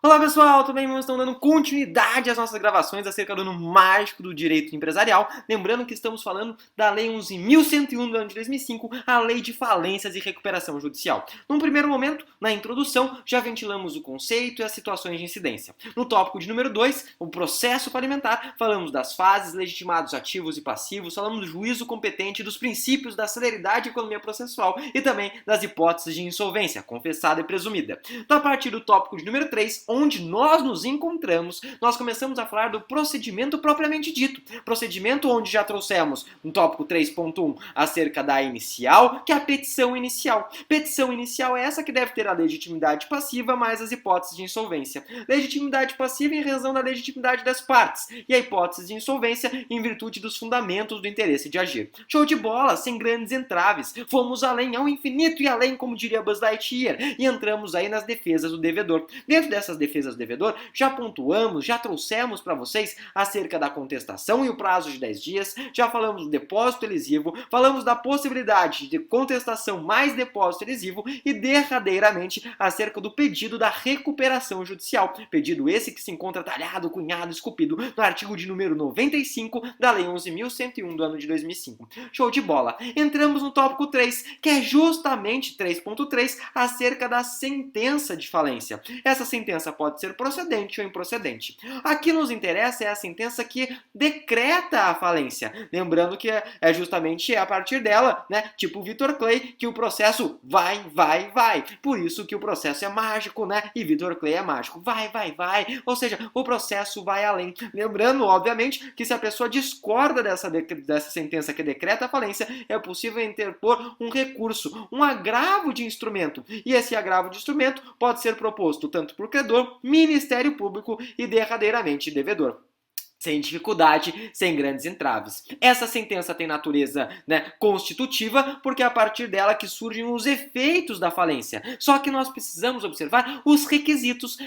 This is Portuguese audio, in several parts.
Olá pessoal, tudo bem? Estamos dando continuidade às nossas gravações acerca do ano mágico do direito empresarial. Lembrando que estamos falando da Lei 11.101 do ano de 2005, a Lei de Falências e Recuperação Judicial. Num primeiro momento, na introdução, já ventilamos o conceito e as situações de incidência. No tópico de número 2, o processo falimentar, falamos das fases, legitimados ativos e passivos, falamos do juízo competente, dos princípios da celeridade e economia processual e também das hipóteses de insolvência, confessada e presumida. Então, a partir do tópico de número 3, onde nós nos encontramos, nós começamos a falar do procedimento propriamente dito. Procedimento onde já trouxemos no tópico 3.1 acerca da inicial, que é a petição inicial. Petição inicial é essa que deve ter a legitimidade passiva mais as hipóteses de insolvência. Legitimidade passiva em razão da legitimidade das partes e a hipótese de insolvência em virtude dos fundamentos do interesse de agir. Show de bola, sem grandes entraves. Fomos além, ao infinito e além, como diria Buzz Lightyear, e entramos aí nas defesas do devedor. Dentro dessas defesas do devedor, já pontuamos, já trouxemos para vocês acerca da contestação e o prazo de 10 dias, já falamos do depósito elisivo, falamos da possibilidade de contestação mais depósito elisivo e derradeiramente acerca do pedido da recuperação judicial. Pedido esse que se encontra talhado, cunhado, esculpido no artigo de número 95 da Lei 11.101 do ano de 2005. Show de bola! Entramos no tópico 3, que é justamente 3.3, acerca da sentença de falência. Essa sentença pode ser procedente ou improcedente. Aqui nos interessa é a sentença que decreta a falência. Lembrando que é justamente a partir dela, né, tipo Vitor Clay, que o processo vai. Por isso que o processo é mágico, né? E Vitor Clay é mágico. Vai. Ou seja, o processo vai além. Lembrando, obviamente, que se a pessoa discorda dessa sentença que decreta a falência, é possível interpor um recurso, um agravo de instrumento. E esse agravo de instrumento pode ser proposto tanto por credor, Ministério Público e derradeiramente devedor. Sem dificuldade, sem grandes entraves. Essa sentença tem natureza, né, constitutiva, porque é a partir dela que surgem os efeitos da falência. Só que nós precisamos observar os requisitos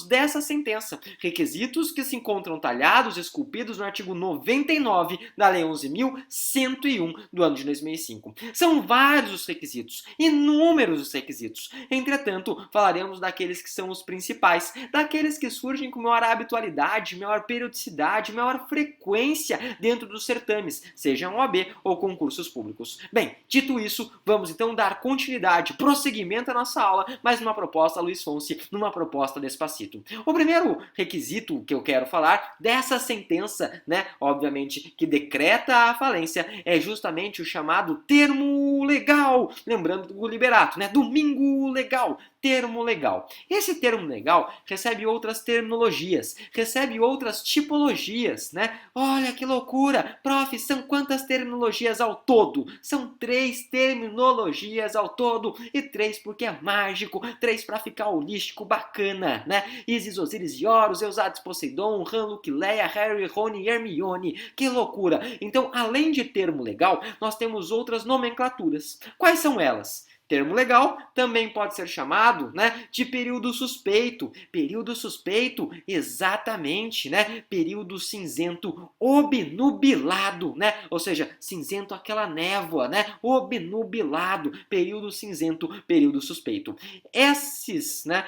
dessa sentença. Requisitos que se encontram talhados, esculpidos no artigo 99 da Lei 11.101 do ano de 2005. São vários os requisitos, inúmeros os requisitos. Entretanto, falaremos daqueles que são os principais, daqueles que surgem com maior habitualidade, maior periodicidade, maior frequência dentro dos certames, sejam OAB ou concursos públicos. Bem, dito isso, vamos então dar continuidade, prosseguimento à nossa aula, mas numa proposta Luiz Fonsi, numa proposta Despacito. O primeiro requisito que eu quero falar dessa sentença, né, obviamente, que decreta a falência, é justamente o chamado termo legal. Lembrando do liberato, né, domingo legal. Termo legal. Esse termo legal recebe outras terminologias, recebe outras tipologias, né? Olha que loucura! Prof, são quantas terminologias ao todo? São 3 terminologias ao todo, e 3 porque é mágico, 3 para ficar holístico, bacana, né? Isis, Osíris e Horus, Eusápis, Poseidon, Han, Luke, Leia, Harry, Rony e Hermione. Que loucura! Então, além de termo legal, nós temos outras nomenclaturas. Quais são elas? Termo legal também pode ser chamado, né, de período suspeito. Período suspeito, exatamente, né? Período cinzento obnubilado, né? Ou seja, cinzento aquela névoa, né? Obnubilado, período cinzento, período suspeito. Essas, né,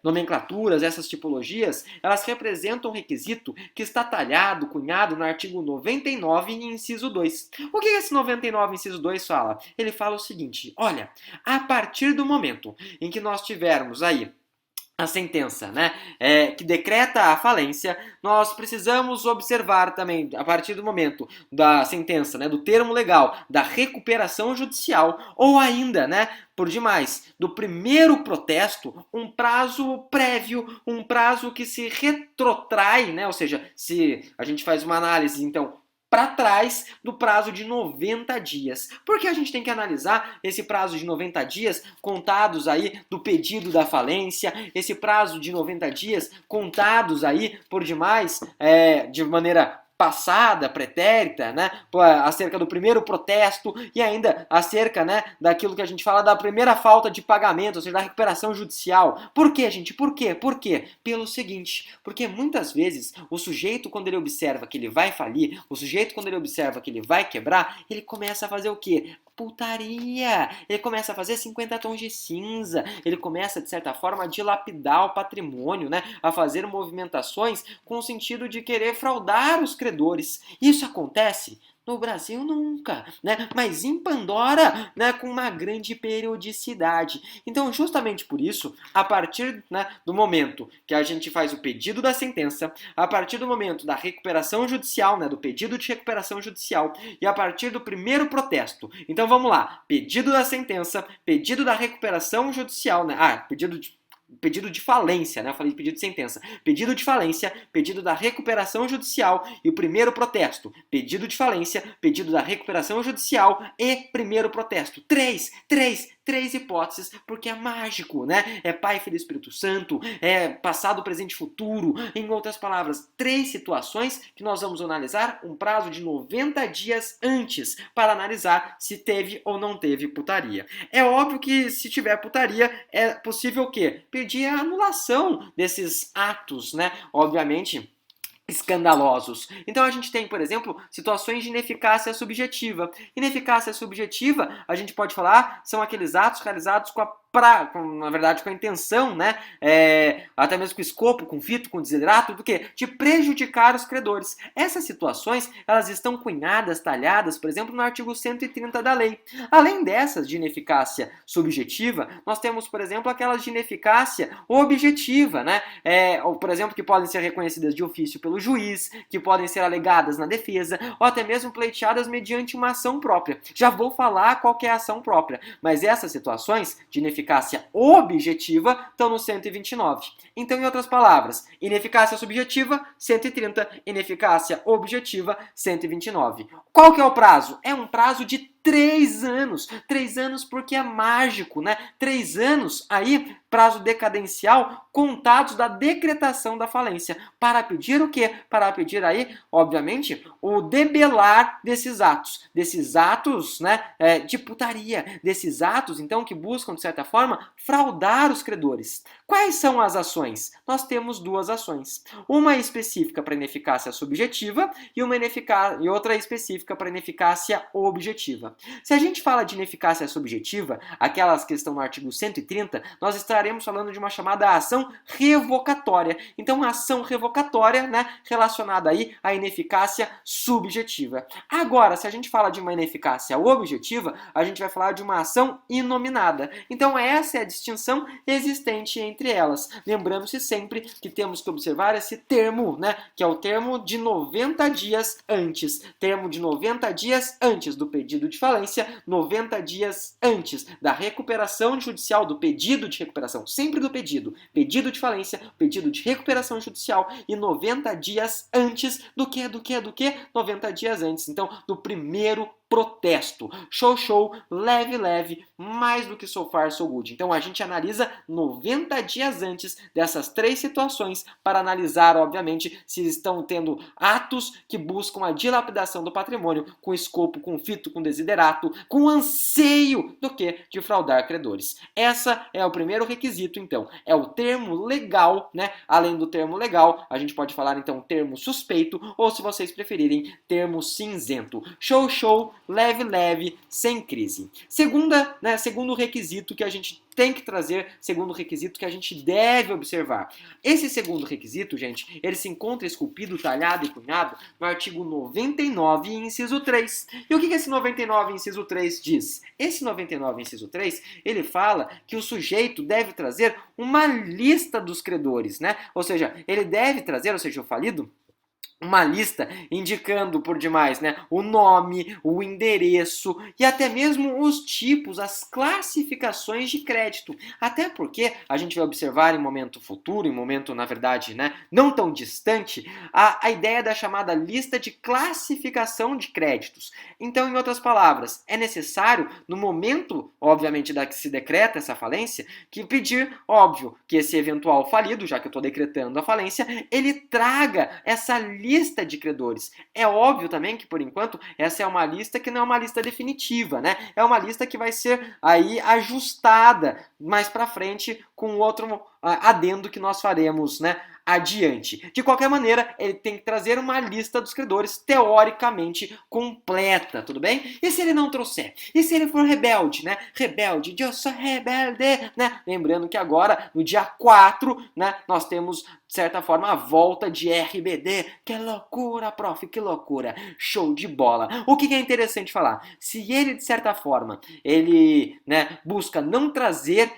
nomenclaturas, essas tipologias, elas representam um requisito que está talhado, cunhado no artigo 99, inciso 2. O que esse 99, inciso 2 fala? Ele fala o seguinte, olha, a partir do momento em que nós tivermos aí a sentença, né, que decreta a falência, nós precisamos observar também, a partir do momento da sentença, né, do termo legal, da recuperação judicial, ou ainda, né, por demais, do primeiro protesto, um prazo prévio, um prazo que se retrotrai, né, ou seja, se a gente faz uma análise, então, para trás do prazo de 90 dias. Porque a gente tem que analisar esse prazo de 90 dias contados aí do pedido da falência, esse prazo de 90 dias contados aí por demais, de maneira passada, pretérita, né, acerca do primeiro protesto e ainda acerca, né, daquilo que a gente fala da primeira falta de pagamento, ou seja, da recuperação judicial. Por quê, gente? Por quê? Por quê? Pelo seguinte, porque muitas vezes o sujeito, quando ele observa que ele vai falir, o sujeito, quando ele observa que ele vai quebrar, ele começa a fazer o quê? Putaria! Ele começa a fazer 50 tons de cinza, ele começa, de certa forma, a dilapidar o patrimônio, né? A fazer movimentações com o sentido de querer fraudar os credores. Isso acontece? No Brasil nunca, né? Mas em Pandora, né, com uma grande periodicidade. Então, justamente por isso, a partir, né, do momento que a gente faz o pedido da sentença, a partir do momento da recuperação judicial, né, do pedido de recuperação judicial, e a partir do primeiro protesto. Então vamos lá, pedido da sentença, pedido da recuperação judicial, né? Pedido de falência, né? Eu falei de pedido de sentença. Pedido de falência, pedido da recuperação judicial e o primeiro protesto. Pedido de falência, pedido da recuperação judicial e primeiro protesto. Três hipóteses, porque é mágico, né? É Pai, Filho e Espírito Santo, é passado, presente e futuro. Em outras palavras, 3 situações que nós vamos analisar um prazo de 90 dias antes para analisar se teve ou não teve putaria. É óbvio que se tiver putaria, é possível o quê? Pedir a anulação desses atos, né? Obviamente, escandalosos. Então a gente tem, por exemplo, situações de ineficácia subjetiva. Ineficácia subjetiva, a gente pode falar, são aqueles atos realizados na verdade, com a intenção, né, até mesmo com escopo, com fito, com desiderato, do quê? De prejudicar os credores. Essas situações, elas estão cunhadas, talhadas, por exemplo, no artigo 130 da lei. Além dessas de ineficácia subjetiva, nós temos, por exemplo, aquelas de ineficácia objetiva, né, ou, por exemplo, que podem ser reconhecidas de ofício pelo juiz, que podem ser alegadas na defesa, ou até mesmo pleiteadas mediante uma ação própria. Já vou falar qual que é a ação própria, mas essas situações de ineficácia objetiva estão no 129. Então, em outras palavras, ineficácia subjetiva, 130, ineficácia objetiva, 129. Qual que é o prazo? É um prazo de 3 anos. 3 anos porque é mágico, né? 3 anos aí, prazo decadencial, contados da decretação da falência. Para pedir o quê? Para pedir aí, obviamente, o debelar desses atos, né, de putaria, desses atos, então, que buscam, de certa forma, fraudar os credores. Quais são as ações? Nós temos 2 ações. Uma específica para ineficácia subjetiva e outra específica para ineficácia objetiva. Se a gente fala de ineficácia subjetiva, aquelas que estão no artigo 130, nós estaremos falando de uma chamada ação revocatória. Então, a ação revocatória, né, relacionada aí à ineficácia subjetiva. Agora, se a gente fala de uma ineficácia objetiva, a gente vai falar de uma ação inominada. Então, essa é a distinção existente entre elas. Lembrando-se sempre que temos que observar esse termo, né, que é o termo de 90 dias antes. Termo de 90 dias antes do pedido de falência, 90 dias antes da recuperação judicial, do pedido de recuperação, sempre do pedido de falência, pedido de recuperação judicial e 90 dias antes do que? 90 dias antes, então, do primeiro protesto. Show, leve, mais do que so far so good. Então a gente analisa 90 dias antes dessas 3 situações para analisar, obviamente, se estão tendo atos que buscam a dilapidação do patrimônio com escopo, com fito, com desiderato, com anseio do que? De fraudar credores. Essa é o primeiro requisito, então. É o termo legal, né? Além do termo legal, a gente pode falar, então, termo suspeito ou, se vocês preferirem, termo cinzento. Show, leve, sem crise. Segundo requisito que a gente tem que trazer, segundo requisito que a gente deve observar. Esse segundo requisito, gente, ele se encontra esculpido, talhado e cunhado no artigo 99, inciso 3. E o que esse 99, inciso 3 diz? Esse 99, inciso 3, ele fala que o sujeito deve trazer uma lista dos credores, né? Ou seja, ele deve trazer, ou seja, o falido, uma lista indicando por demais, né, o nome, o endereço e até mesmo os tipos, as classificações de crédito. Até porque a gente vai observar em momento futuro, em momento, na verdade, né, não tão distante, a ideia da chamada lista de classificação de créditos. Então, em outras palavras, é necessário, no momento, obviamente, da que se decreta essa falência, que pedir, óbvio, que esse eventual falido, já que eu estou decretando a falência, ele traga essa lista lista de credores. É óbvio também que, por enquanto, essa é uma lista que não é uma lista definitiva, né? É uma lista que vai ser aí ajustada mais para frente com outro adendo que nós faremos, né, adiante. De qualquer maneira, ele tem que trazer uma lista dos credores teoricamente completa, tudo bem? E se ele não trouxer? E se ele for rebelde, né? Rebelde, eu sou rebelde, né? Lembrando que agora, no dia 4, né, nós temos, de certa forma, a volta de RBD. Que loucura, prof, que loucura. Show de bola. O que é interessante falar? Se ele, de certa forma, ele, né, busca não trazer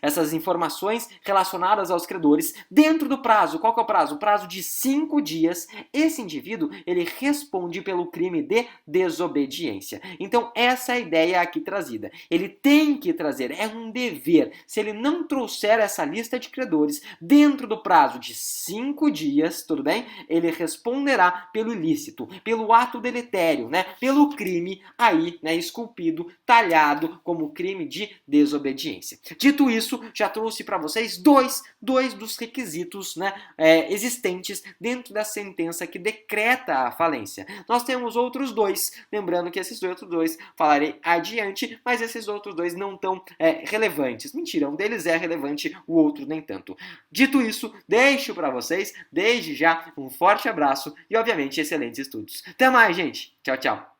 essas informações relacionadas aos credores dentro do prazo. Qual que é o prazo? O prazo de 5 dias. Esse indivíduo, ele responde pelo crime de desobediência. Então, essa é a ideia aqui trazida. Ele tem que trazer, é um dever. Se ele não trouxer essa lista de credores dentro do prazo de 5 dias, tudo bem? Ele responderá pelo ilícito, pelo ato deletério, né? Pelo crime aí, né, esculpido, talhado como crime de desobediência. Dito isso, já trouxe para vocês dois dos requisitos, né, existentes dentro da sentença que decreta a falência. Nós temos outros dois, lembrando que esses outros dois falarei adiante, mas esses outros dois não tão relevantes. Mentira, um deles é relevante, o outro nem tanto. Dito isso, deixo para vocês, desde já, um forte abraço e, obviamente, excelentes estudos. Até mais, gente! Tchau, tchau!